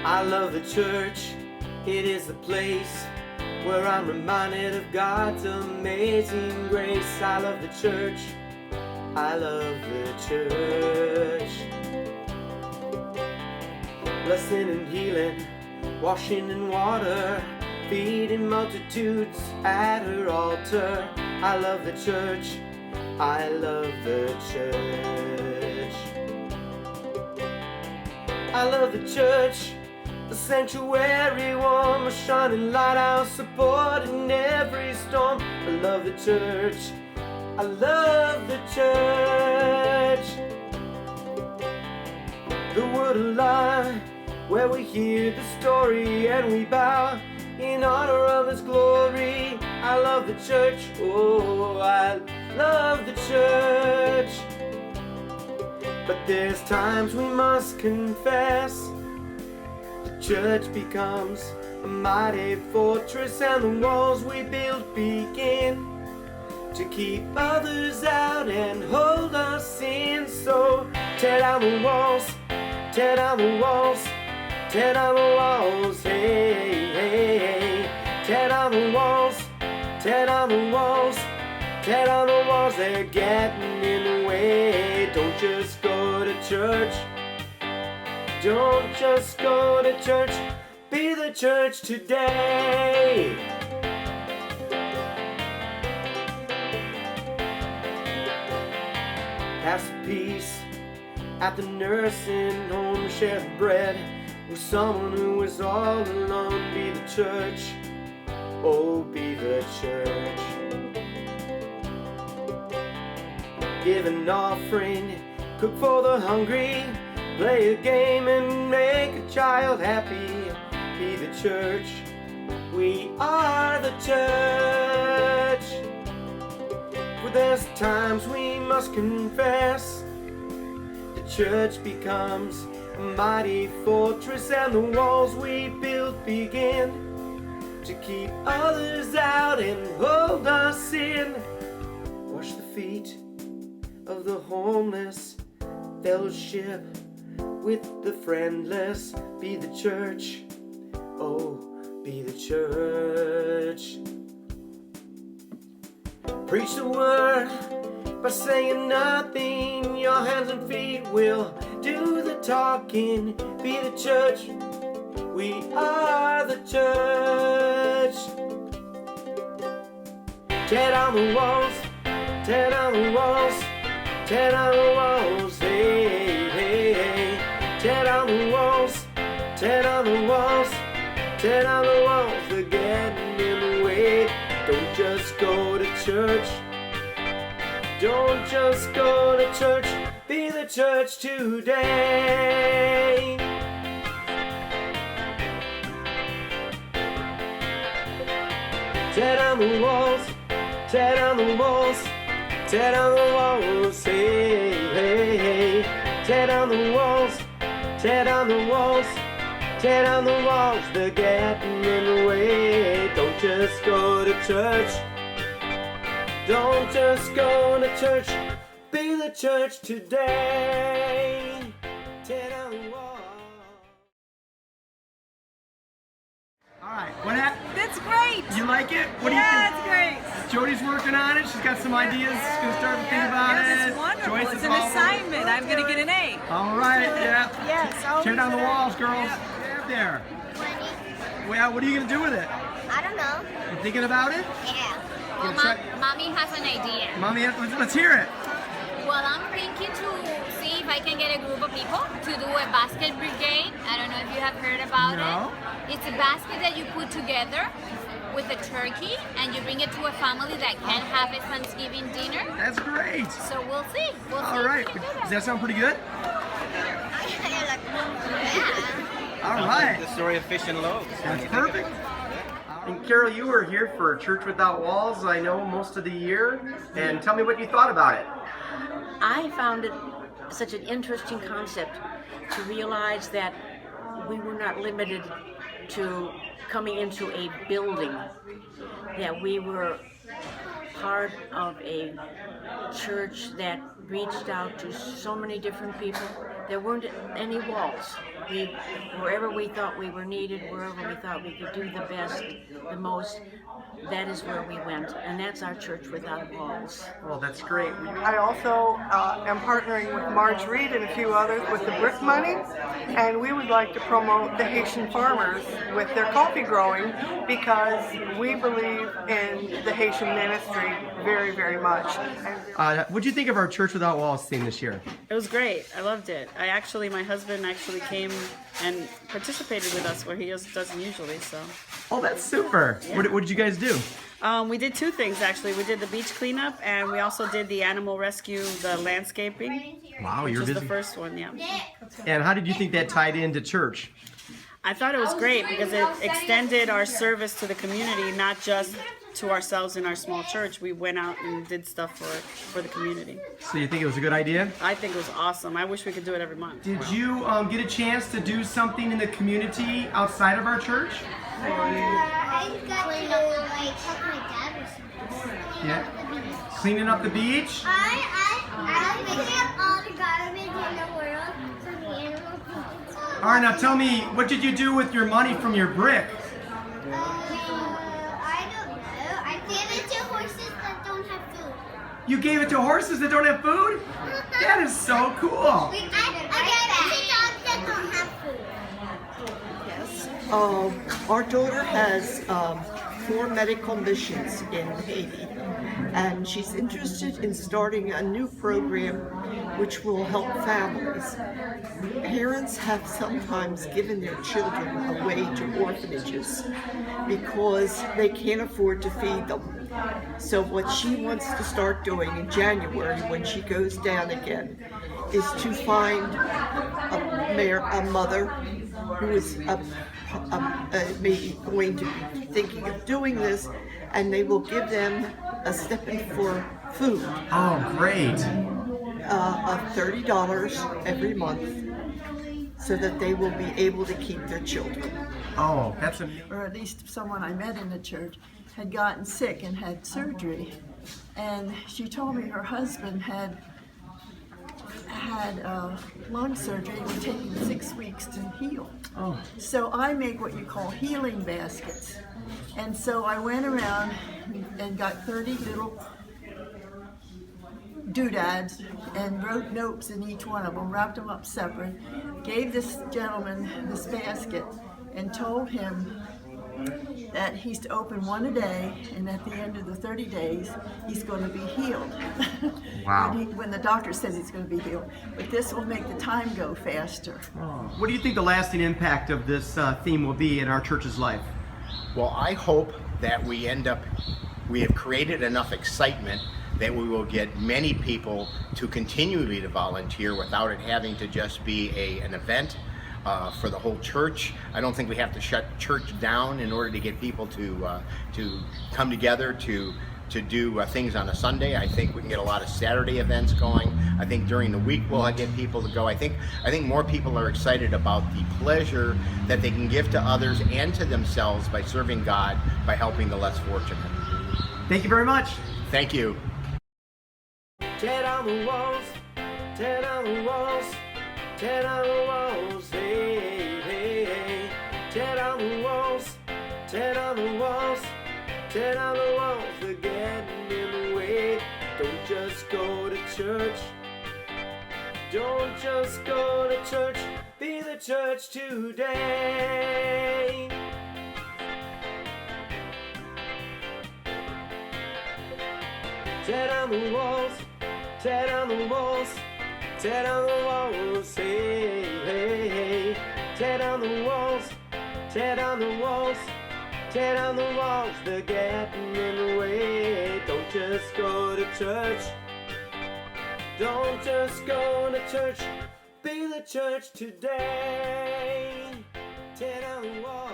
I love the church, it is the place where I'm reminded of God's amazing grace. I love the church, I love the church. Blessing and healing, washing in water, feeding multitudes at her altar. I love the church, I love the church. I love the church, the sanctuary warm, a shining lighthouse supporting every storm. I love the church, I love the church. The word alive, where we hear the story and we bow in honor of His glory. I love the church, oh, I love the church. But there's times we must confess, the church becomes a mighty fortress, and the walls we build begin to keep others out and hold us in. So tear down the walls, tear down the walls, tear down the walls, hey, hey, hey. Tear down the walls, tear down the walls, tear down the walls, they're getting in the way. Don't just go to church, don't just go to church, be the church today. Pass the peace at the nursing home, share the bread with someone who is all alone. Be the church, oh, be the church. Give an offering, cook for the hungry, play a game and make a child happy. Be the church, we are the church. For there's times we must confess, the church becomes a mighty fortress, and the walls we build begin to keep others out and hold us in. Wash the feet of the homeless, fellowship with the friendless. Be the church, oh, be the church. Preach the word by saying nothing, your hands and feet will do the talking. Be the church, we are the church. Tear down the walls, tear down the walls, tear down the walls, hey, hey, hey. Tear down the walls, tear down the walls, tear down the walls, they're getting in the way. Don't just go to church, don't just go to church, be the church today. Tear down the walls, tear down the walls, tear down the walls, hey, hey, hey. Tear down the walls, tear down the walls, tear down the walls, they're getting in the way. Don't just go to church, don't just go to church, be the church today. Tear down the walls. Alright, That's great! you like it? What do you Yeah, think? it's great! Jody's working on it, she's got some ideas, she's going to start to think about it. That's wonderful. Joyce It's is an all- assignment. I'm going to get an A. Alright, yeah. Yes. Tear down the walls, girls. Get there. Well, what are you going to do with it? I don't know. You thinking about it? Yeah. Well, try- Mommy has an idea. Mommy, let's hear it. Well, I'm thinking to see if I can get a group of people to do a basket brigade. I don't know if you have heard about No. it. It's a basket that you put together with a turkey and you bring it to a family that can't have a Thanksgiving dinner. That's great. So we'll see. We'll see. Alright, if we can do does that sound pretty good? Yeah. Alright. The story of fish and loaves. That's perfect. And Carol, you were here for Church Without Walls, I know, most of the year. And tell me what you thought about it. I found it such an interesting concept to realize that we were not limited to coming into a building, that we were part of a church that reached out to so many different people. There weren't any walls. Wherever we thought we were needed, wherever we thought we could do the best, the most, that is where we went. And that's our Church Without Walls. Well, that's great. I also am partnering with Marge Reed and a few others with the brick money, and we would like to promote the Haitian farmers with their coffee growing because we believe in the Haitian ministry very, very much. What'd you think of our Church Without Walls theme this year? It was great. I loved it. My husband actually came and participated with us where he doesn't usually. So. Oh, that's super. Yeah. What did you guys do? We did two things actually. We did the beach cleanup and we also did the animal rescue, the landscaping. Wow, which you're was busy. the first one, yeah. And how did you think that tied into church? I thought it was great because it extended our service to the community, not just to ourselves in our small church. We went out and did stuff for the community. So you think it was a good idea? I think it was awesome. I wish we could do it every month. Did you get a chance to do something in the community outside of our church? I got to like help my dad with something. Yeah. Cleaning up the beach? I picked up all the garbage in the world so the animals can. All right, now tell me, what did you do with your money from your brick? I don't know. I gave it to horses that don't have food. You gave it to horses that don't have food? That is so cool. I gave it to dogs that don't have food. Our daughter has 4 medical missions in Haiti, and she's interested in starting a new program which will help families. Parents have sometimes given their children away to orphanages because they can't afford to feed them. So what she wants to start doing in January when she goes down again is to find a mother who is maybe going to be thinking of doing this, and they will give them a stipend for food. Oh, great. Of $30 every month so that they will be able to keep their children. Oh, that's amazing. Or at least someone I met in the church had gotten sick and had surgery. And she told me her husband had lung surgery and was taking 6 weeks to heal. Oh. So I make what you call healing baskets. And so I went around and got 30 little doodads and wrote notes in each one of them, wrapped them up separate, gave this gentleman this basket and told him that he's to open one a day, and at the end of the 30 days, he's going to be healed. Wow. when the doctor says he's going to be healed. But this will make the time go faster. Oh. What do you think the lasting impact of this theme will be in our church's life? Well, I hope that we have created enough excitement that we will get many people to continually to volunteer without it having to just be an event for the whole church. I don't think we have to shut church down in order to get people to come together to do things on a Sunday. I think we can get a lot of Saturday events going. I think during the week we'll get people to go. I think more people are excited about the pleasure that they can give to others and to themselves by serving God, by helping the less fortunate. Thank you very much. Thank you. Tear down the walls, tear down the walls, tear down the walls, hey, hey, hey. Tear down the walls, tear down the walls, tear down the walls, they're getting in the way. Don't just go to church, don't just go to church, be the church today. Tear down the walls, tear down the walls, tear down the walls, hey, hey, hey. Tear down the walls, tear down the walls, tear down the walls, they're getting in the way. Don't just go to church, don't just go to church, be the church today. Tear down the walls.